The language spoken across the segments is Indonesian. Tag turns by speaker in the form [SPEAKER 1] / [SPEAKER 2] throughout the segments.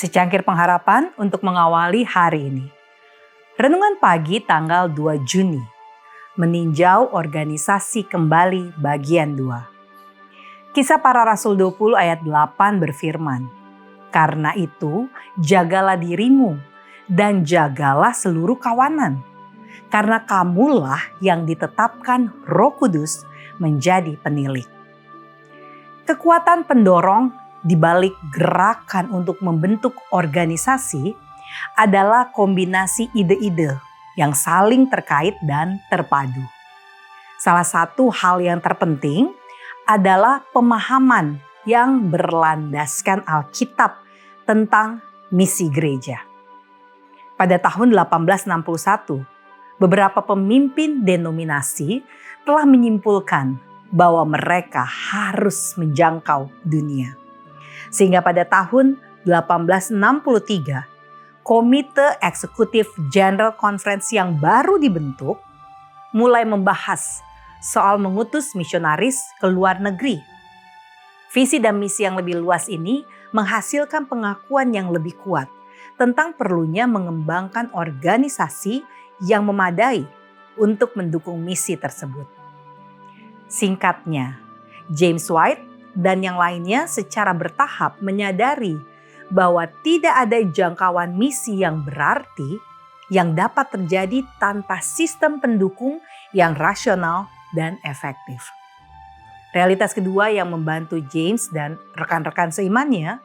[SPEAKER 1] Secangkir pengharapan untuk mengawali hari ini. Renungan pagi tanggal 2 Juni. Meninjau organisasi kembali bagian 2. Kisah para Rasul 20 ayat 8 berfirman, "Karena itu, jagalah dirimu dan jagalah seluruh kawanan, karena kamulah yang ditetapkan Roh Kudus menjadi penilik." Kekuatan pendorong di balik gerakan untuk membentuk organisasi adalah kombinasi ide-ide yang saling terkait dan terpadu. Salah satu hal yang terpenting adalah pemahaman yang berlandaskan Alkitab tentang misi gereja. Pada tahun 1861, beberapa pemimpin denominasi telah menyimpulkan bahwa mereka harus menjangkau dunia. Sehingga pada tahun 1863, Komite Eksekutif General Conference yang baru dibentuk mulai membahas soal mengutus misionaris ke luar negeri. Visi dan misi yang lebih luas ini menghasilkan pengakuan yang lebih kuat tentang perlunya mengembangkan organisasi yang memadai untuk mendukung misi tersebut. Singkatnya, James White dan yang lainnya secara bertahap menyadari bahwa tidak ada jangkauan misi yang berarti yang dapat terjadi tanpa sistem pendukung yang rasional dan efektif. Realitas kedua yang membantu James dan rekan-rekan seimannya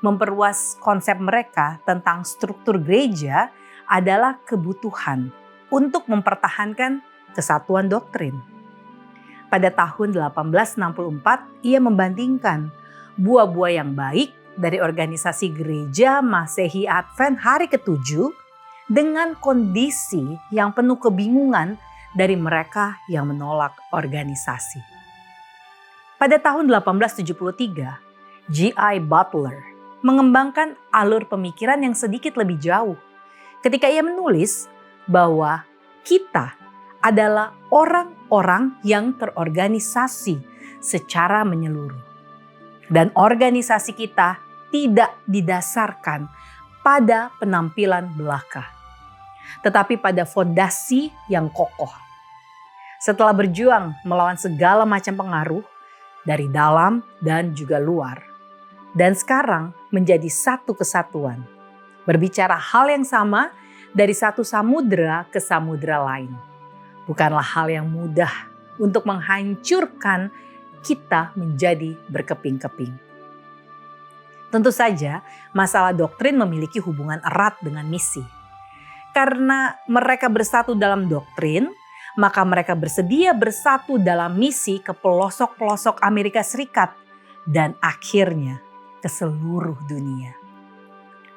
[SPEAKER 1] memperluas konsep mereka tentang struktur gereja adalah kebutuhan untuk mempertahankan kesatuan doktrin. Pada tahun 1864, ia membandingkan buah-buah yang baik dari organisasi gereja Masehi Advent hari ke-7 dengan kondisi yang penuh kebingungan dari mereka yang menolak organisasi. Pada tahun 1873, G.I. Butler mengembangkan alur pemikiran yang sedikit lebih jauh ketika ia menulis bahwa kita adalah orang-orang yang terorganisasi secara menyeluruh. Dan organisasi kita tidak didasarkan pada penampilan belaka, tetapi pada fondasi yang kokoh. Setelah berjuang melawan segala macam pengaruh dari dalam dan juga luar, dan sekarang menjadi satu kesatuan, berbicara hal yang sama dari satu samudera ke samudera lain. Bukanlah hal yang mudah untuk menghancurkan kita menjadi berkeping-keping. Tentu saja masalah doktrin memiliki hubungan erat dengan misi. Karena mereka bersatu dalam doktrin, maka mereka bersedia bersatu dalam misi ke pelosok-pelosok Amerika Serikat dan akhirnya ke seluruh dunia.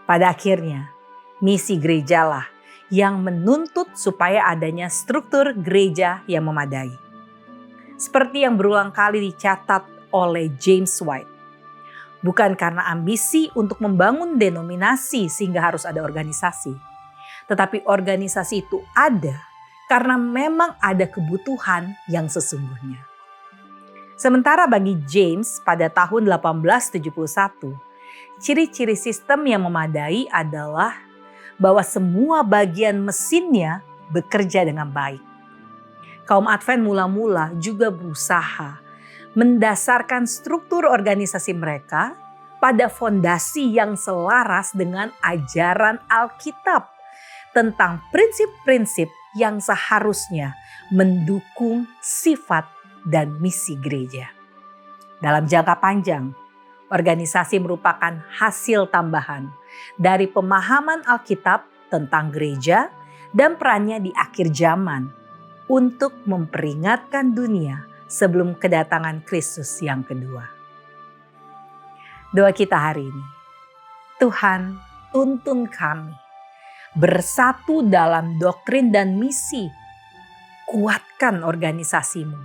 [SPEAKER 1] Pada akhirnya, misi gerejalah yang menuntut supaya adanya struktur gereja yang memadai. Seperti yang berulang kali dicatat oleh James White. Bukan karena ambisi untuk membangun denominasi sehingga harus ada organisasi. Tetapi organisasi itu ada karena memang ada kebutuhan yang sesungguhnya. Sementara bagi James pada tahun 1871, ciri-ciri sistem yang memadai adalah bahwa semua bagian mesinnya bekerja dengan baik. Kaum Advent mula-mula juga berusaha mendasarkan struktur organisasi mereka pada fondasi yang selaras dengan ajaran Alkitab tentang prinsip-prinsip yang seharusnya mendukung sifat dan misi gereja. Dalam jangka panjang, organisasi merupakan hasil tambahan dari pemahaman Alkitab tentang gereja dan perannya di akhir zaman untuk memperingatkan dunia sebelum kedatangan Kristus yang kedua. Doa kita hari ini, Tuhan tuntun kami bersatu dalam doktrin dan misi. Kuatkan organisasimu,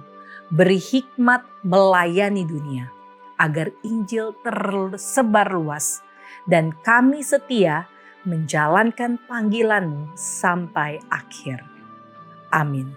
[SPEAKER 1] beri hikmat melayani dunia agar Injil tersebar luas dan kami setia menjalankan panggilan-Mu sampai akhir. Amin.